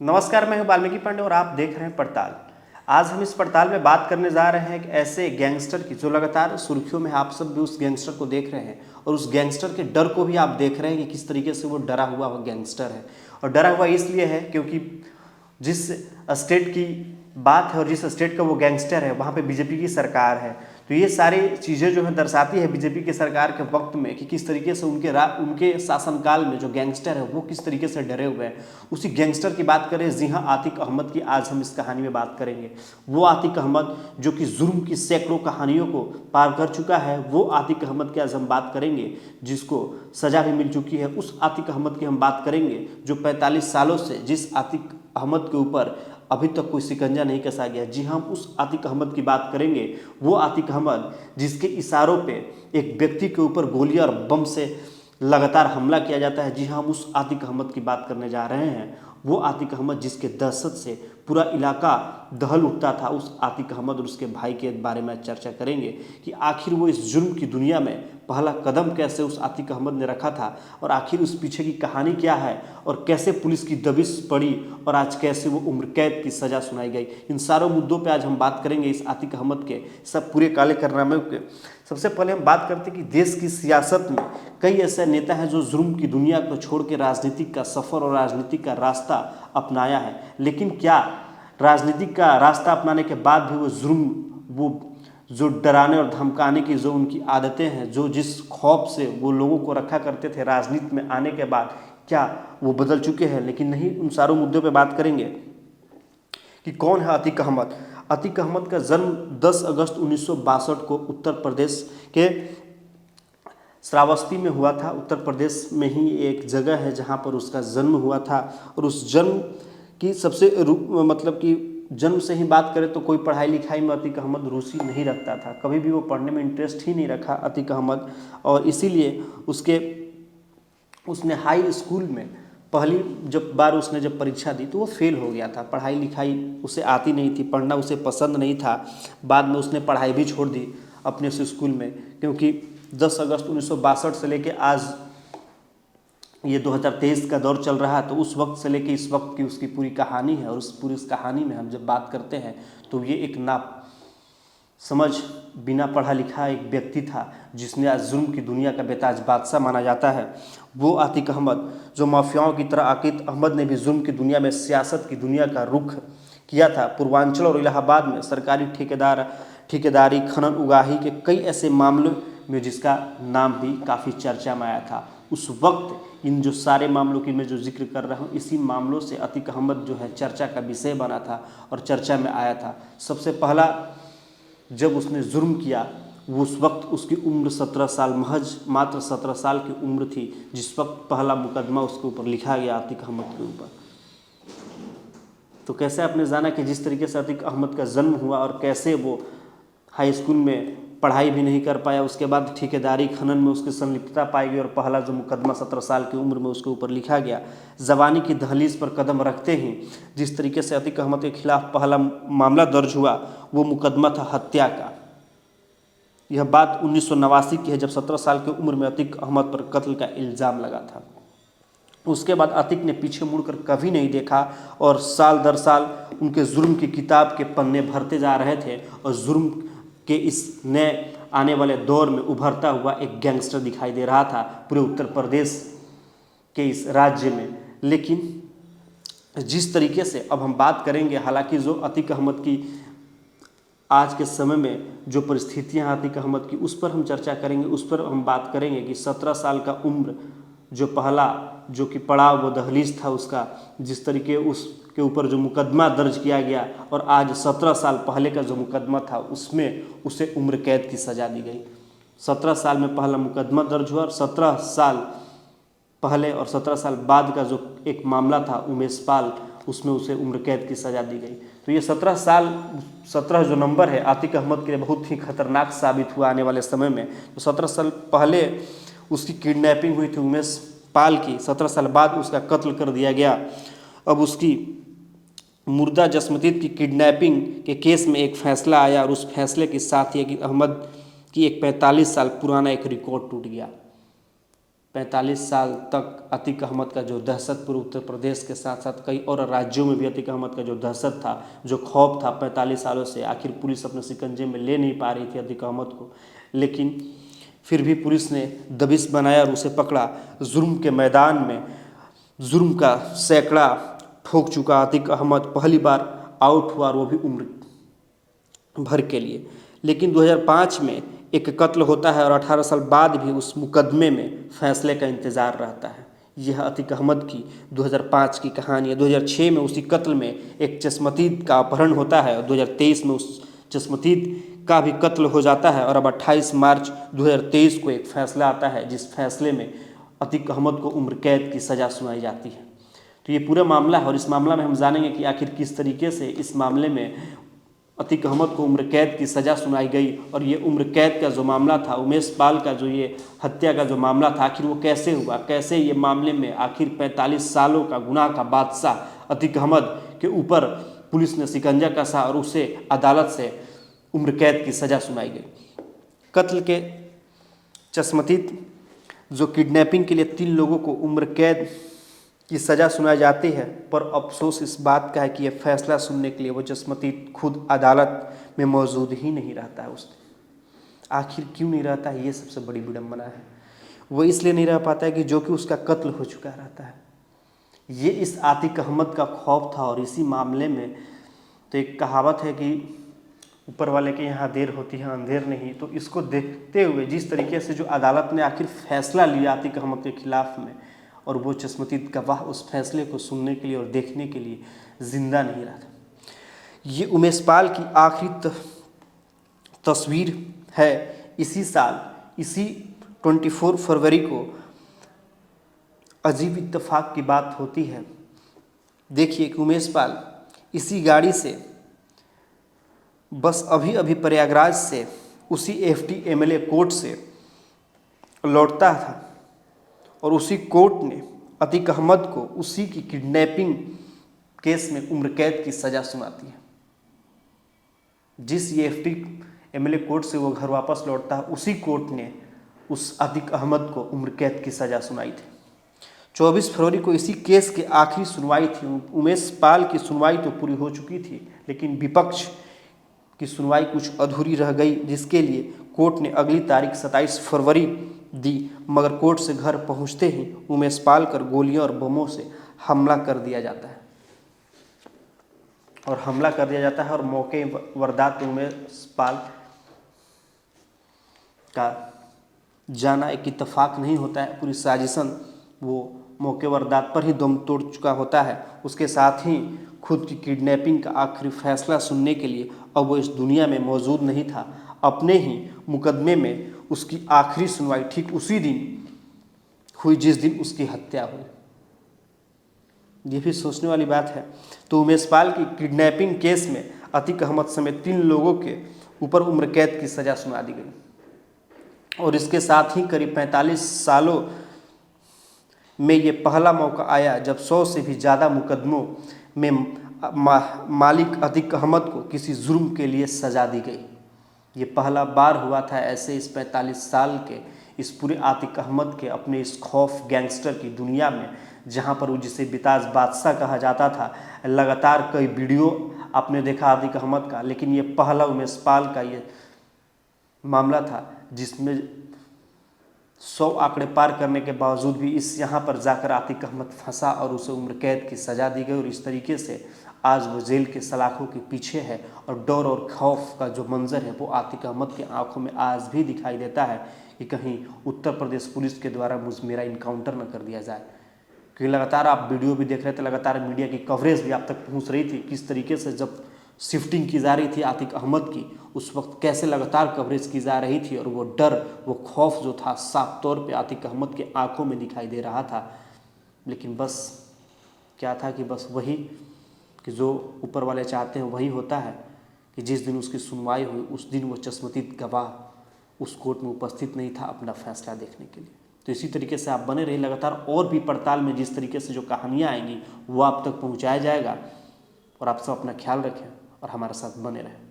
नमस्कार, मैं हूं वाल्मीकि पांडे और आप देख रहे हैं पड़ताल। आज हम इस पड़ताल में बात करने जा रहे हैं एक ऐसे गैंगस्टर की जो लगातार सुर्खियों में, आप सब भी उस गैंगस्टर को देख रहे हैं और उस गैंगस्टर के डर को भी आप देख रहे हैं कि किस तरीके से वो डरा हुआ गैंगस्टर है। और डरा हुआ इसलिए है क्योंकि जिस स्टेट की बात है और जिस स्टेट का वो गैंगस्टर है वहाँ पे बीजेपी की सरकार है। तो ये सारी चीज़ें जो है दर्शाती है बीजेपी के सरकार के वक्त में कि किस तरीके से उनके शासनकाल में जो गैंगस्टर है वो किस तरीके से डरे हुए हैं। उसी गैंगस्टर की बात करें, जी हाँ, आतिक अहमद की आज हम इस कहानी में बात करेंगे। वो आतिक अहमद जो कि जुर्म की सैकड़ों कहानियों को पार कर चुका है, वो आतिक अहमद की आज हम बात करेंगे जिसको सज़ा भी मिल चुकी है। उस आतिक अहमद की हम बात करेंगे जो 45 सालों से जिस आतिक अहमद के ऊपर अभी तक कोई शिकंजा नहीं कसा गया। जी हम उस आतिक अहमद की बात करेंगे, वो आतिक अहमद जिसके इशारों पे एक व्यक्ति के ऊपर गोलियां और बम से लगातार हमला किया जाता है। जी हम उस आतिक अहमद की बात करने जा रहे हैं। वो आतिक अहमद जिसके दहशत से पूरा इलाका दहल उठता था। उस आतिक अहमद और उसके भाई के बारे में चर्चा करेंगे कि आखिर वो इस जुर्म की दुनिया में पहला कदम कैसे उस आतिक अहमद ने रखा था और आखिर उस पीछे की कहानी क्या है और कैसे पुलिस की दबिश पड़ी और आज कैसे वो उम्र कैद की सज़ा सुनाई गई। इन सारों मुद्दों पे आज हम बात करेंगे इस आतिक अहमद के सब पूरे काले कारनामे के। सबसे पहले हम बात करते हैं कि देश की सियासत में कई ऐसे नेता हैं जो जुर्म की दुनिया को छोड़ के राजनीतिक का सफ़र और राजनीतिक का रास्ता अपनाया है, लेकिन क्या राजनीतिक का रास्ता अपनाने के बाद भी वो जुर्म, वो जो डराने और धमकाने की जो उनकी आदतें हैं, जो जिस खौफ से वो लोगों को रखा करते थे राजनीति में आने के बाद, क्या वो बदल चुके हैं? लेकिन नहीं, उन सारों मुद्दों पे बात करेंगे कि कौन है आतिक अहमद। आतिक अहमद का जन्म 10 अगस्त 1962 को उत्तर प्रदेश के श्रावस्ती में हुआ था। उत्तर प्रदेश में ही एक जगह है जहाँ पर उसका जन्म हुआ था। और उस जन्म की सबसे मतलब कि जन्म से ही बात करें तो कोई पढ़ाई लिखाई में आतिक अहमद रुचि नहीं रखता था, कभी भी वो पढ़ने में इंटरेस्ट ही नहीं रखा आतिक अहमद। और इसीलिए उसने हाई स्कूल में पहली बार उसने जब परीक्षा दी तो वो फेल हो गया था। पढ़ाई लिखाई उसे आती नहीं थी, पढ़ना उसे पसंद नहीं था। बाद में उसने पढ़ाई भी छोड़ दी अपने उस स्कूल में, क्योंकि 10 अगस्त 1962 से लेके आज ये 2023 का दौर चल रहा है, तो उस वक्त से लेके इस वक्त की उसकी पूरी कहानी है। और उस पूरी कहानी में हम जब बात करते हैं तो ये एक ना समझ, बिना पढ़ा लिखा एक व्यक्ति था जिसने आज जुर्म की दुनिया का बेताज बादशाह माना जाता है। वो आतिक अहमद जो माफियाओं की तरह आतिक अहमद ने भी जुर्म की दुनिया में सियासत की दुनिया का रुख किया था। पूर्वांचल और इलाहाबाद में सरकारी ठेकेदारी, खनन, उगाही के कई ऐसे मामलों में जिसका नाम भी काफ़ी चर्चा में आया था। उस वक्त इन जो सारे मामलों की मैं जो जिक्र कर रहा हूँ, इसी मामलों से आतिक अहमद जो है चर्चा का विषय बना था और चर्चा में आया था। सबसे पहला जब उसने जुर्म किया वो उस वक्त उसकी उम्र 17 साल, महज मात्र 17 साल की उम्र थी जिस वक्त पहला मुकदमा उसके ऊपर लिखा गया आतिक अहमद के ऊपर। तो कैसे आपने जाना कि जिस तरीके से आतिक अहमद का जन्म हुआ और कैसे वो हाई स्कूल में पढ़ाई भी नहीं कर पाया, उसके बाद ठेकेदारी खनन में उसकी संलिप्तता पाई गई और पहला जो मुकदमा 17 साल की उम्र में उसके ऊपर लिखा गया। जवानी की दहलीज पर कदम रखते ही जिस तरीके से आतिक अहमद के खिलाफ पहला मामला दर्ज हुआ वो मुकदमा था हत्या का। यह बात 1989 की है जब 17 साल की उम्र में आतिक अहमद पर कत्ल का इल्ज़ाम लगा था। उसके बाद आतिक ने पीछे मुड़कर कभी नहीं देखा और साल दर साल उनके जुर्म की किताब के पन्ने भरते जा रहे थे और जुर्म के इस नए आने वाले दौर में उभरता हुआ एक गैंगस्टर दिखाई दे रहा था पूरे उत्तर प्रदेश के इस राज्य में। लेकिन जिस तरीके से अब हम बात करेंगे, हालांकि जो आतिक अहमद की आज के समय में जो परिस्थितियां आतिक अहमद की, उस पर हम चर्चा करेंगे, उस पर हम बात करेंगे कि 17 साल का उम्र जो पहला जो कि पड़ाव वो दहलीज था उसका, जिस तरीके उसके ऊपर जो मुकदमा दर्ज किया गया और आज 17 साल पहले का जो मुकदमा था उसमें उसे उम्र कैद की सज़ा दी गई। 17 साल में पहला मुकदमा दर्ज हुआ और 17 साल पहले और 17 साल बाद का जो एक मामला था उमेश पाल, उसमें उसे उम्र कैद की सज़ा दी गई। तो ये 17 साल, 17 जो नंबर है आतिक अहमद के लिए बहुत ही खतरनाक साबित हुआ आने वाले समय में। तो 17 साल पहले उसकी किडनैपिंग हुई थी उमेश पाल की, 17 साल बाद उसका कत्ल कर दिया गया। अब उसकी मुर्दा जसमतीत की किडनैपिंग के केस में एक फैसला आया और उस फैसले के साथ ही कि अहमद की एक 45 साल पुराना एक रिकॉर्ड टूट गया। 45 साल तक अतीक अहमद का जो दहशत पूरे उत्तर प्रदेश के साथ साथ कई और राज्यों में भी अतीक अहमद का जो दहशत था, जो खौफ था 45 सालों से, आखिर पुलिस अपने शिकंजे में ले नहीं पा रही थी अतीक अहमद को। लेकिन फिर भी पुलिस ने दबिश बनाया और उसे पकड़ा। जुर्म के मैदान में जुर्म का सैकड़ा ठोक चुका अतीक अहमद पहली बार आउट हुआ, और वो भी उम्र भर के लिए। लेकिन 2005 में एक कत्ल होता है और 18 साल बाद भी उस मुकदमे में फैसले का इंतज़ार रहता है। यह अतीक अहमद की 2005 की कहानी है। 2006 में उसी कत्ल में एक चश्मदीद का अपहरण होता है और 2023 में उस चश्मदीद का भी कत्ल हो जाता है। और अब 28 मार्च 2023 को एक फैसला आता है, जिस फैसले में अतीक अहमद को उम्र कैद की सज़ा सुनाई जाती है। तो ये पूरा मामला है और इस मामला में हम जानेंगे कि आखिर किस तरीके से इस मामले में अतीक अहमद को उम्र कैद की सज़ा सुनाई गई, और ये उम्र कैद का जो मामला था, उमेश पाल का जो ये हत्या का जो मामला था, आखिर वो कैसे हुआ, कैसे ये मामले में आखिर 45 सालों का गुनाह का बादशाह अतीक अहमद के ऊपर पुलिस ने शिकंजा कसा और उसे अदालत से उम्र कैद की सज़ा सुनाई गई। कत्ल के चश्मदीद जो किडनैपिंग के लिए 3 लोगों को उम्र कैद की सज़ा सुनाई जाती है, पर अफसोस इस बात का है कि यह फैसला सुनने के लिए वो चश्मदीद खुद अदालत में मौजूद ही नहीं रहता है। उस आखिर क्यों नहीं रहता है, ये सबसे बड़ी विडंबना है। वो इसलिए नहीं रह पाता है कि जो कि उसका कत्ल हो चुका रहता है। ये इस अतीक अहमद का खौफ था। और इसी मामले में तो एक कहावत है कि ऊपर वाले के यहाँ देर होती है अंधेर नहीं। तो इसको देखते हुए जिस तरीके से जो अदालत ने आखिर फैसला लिया अतीक अहमद के खिलाफ में, और वो चश्मदीद गवाह उस फैसले को सुनने के लिए और देखने के लिए जिंदा नहीं रहा था। ये उमेश पाल की आखिरी तस्वीर है। इसी साल, इसी 24 फरवरी को अजीब इत्तेफाक की बात होती है। देखिए कि उमेश पाल इसी गाड़ी से बस अभी अभी प्रयागराज से उसी FD MLA कोर्ट से लौटता था, और उसी कोर्ट ने अतीक अहमद को उसी की किडनैपिंग केस में उम्र कैद की सज़ा सुनाती है। जिस FD MLA कोर्ट से वो घर वापस लौटता है, उसी कोर्ट ने उस अतीक अहमद को उम्र कैद की सज़ा सुनाई थी। 24 फरवरी को इसी केस की आखिरी सुनवाई थी। उमेश पाल की सुनवाई तो पूरी हो चुकी थी, लेकिन विपक्ष की सुनवाई कुछ अधूरी रह गई, जिसके लिए कोर्ट ने अगली तारीख 27 फरवरी दी। मगर कोर्ट से घर पहुंचते ही उमेश पाल पर गोलियों और बमों से हमला कर दिया जाता है, और मौके वारदात उमेश पाल का जाना एक इत्तेफाक नहीं होता है। पूरी साजिशन वो मौके वारदात पर ही दम तोड़ चुका होता है। उसके साथ ही खुद की किडनैपिंग का आखिरी फैसला सुनने के लिए अब वो इस दुनिया में मौजूद नहीं था। अपने ही मुकदमे में उसकी आखिरी सुनवाई ठीक उसी दिन हुई जिस दिन उसकी हत्या हुई। ये भी सोचने वाली बात है। तो उमेश पाल की किडनैपिंग केस में अतीक अहमद समेत 3 लोगों के ऊपर उम्र कैद की सज़ा सुना दी गई, और इसके साथ ही करीब 45 सालों में ये पहला मौका आया जब 100 से भी ज़्यादा मुकदमों में मालिक अतीक अहमद को किसी जुर्म के लिए सज़ा दी गई। ये पहला बार हुआ था ऐसे इस 45 साल के इस पूरे अतीक अहमद के अपने इस खौफ गैंगस्टर की दुनिया में, जहाँ पर वो जिसे बिताज बादशाह कहा जाता था। लगातार कई वीडियो आपने देखा अतीक अहमद का, लेकिन ये पहला उमेश पाल का ये मामला था जिसमें 100 आंकड़े पार करने के बावजूद भी इस यहाँ पर जाकर अतीक अहमद फंसा और उसे उम्र कैद की सज़ा दी गई। और इस तरीके से आज वो जेल के सलाखों के पीछे है, और डर और खौफ का जो मंजर है वो अतीक अहमद की आंखों में आज भी दिखाई देता है कि कहीं उत्तर प्रदेश पुलिस के द्वारा मेरा इनकाउंटर न कर दिया जाए। क्योंकि लगातार आप वीडियो भी देख रहे थे, लगातार मीडिया की कवरेज भी आप तक पहुँच रही थी, किस तरीके से जब शिफ्टिंग की जा रही थी अतीक अहमद की, उस वक्त कैसे लगातार कवरेज की जा रही थी, और वो डर, वो खौफ जो था साफ तौर पे अतीक अहमद के आंखों में दिखाई दे रहा था। लेकिन बस क्या था कि बस वही कि जो ऊपर वाले चाहते हैं वही होता है कि जिस दिन उसकी सुनवाई हुई उस दिन वो चश्मदीद गवाह उस कोर्ट में उपस्थित नहीं था अपना फैसला देखने के लिए। तो इसी तरीके से आप बने रहिए, लगातार और भी पड़ताल में जिस तरीके से जो कहानियाँ आएंगी वो आप तक पहुँचाया जाएगा। और आप सब अपना ख्याल रखें और हमारे साथ बने रहें।